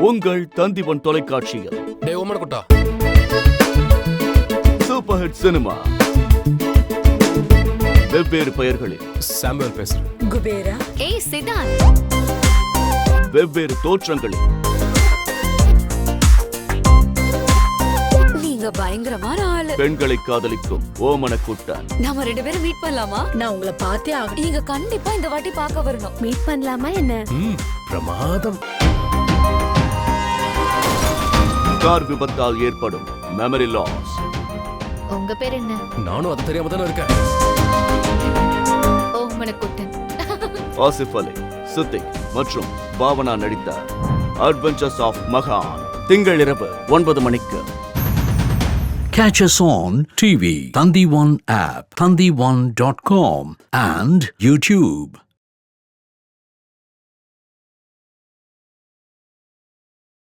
உங்கள் தந்திவன் தொலைக்காட்சியில் super hit cinema வெவ்வேறு பெயர்களில் சாமுவேல் பேசுறேன். குபேரா, ஏய் சிதான், வெவ்வேறு தோற்றங்களில் நீங்க பயங்கரமான ஆளு. பெண்களை காதலிக்கும் ஓமன குட்டன். நாம 2 பேரும் மீட் பண்ணலாமா? நான் உங்களை பார்த்தே ஆகணும். நீங்க கண்டிப்பா இந்த வாட்டி பார்க்க வரணும். மீட் பண்ணலாமா என்ன? பிரமாதம். கார் விபத்தால் ஏற்படும் மெமரி லாஸ். உங்க பேர் என்ன? நானும் அது தெரியாம தானே இருக்கேன். ஓமனக்குட்டன். ஆசிஃப் அலி, சித்திக் மற்றும் பாவனா நடித்த அட்வென்ச்சர்ஸ் ஆஃப் மகான் திங்கள் இரவு 9 மணிக்கு. Catch us on TV, Thandivan app, thandivan.com and YouTube.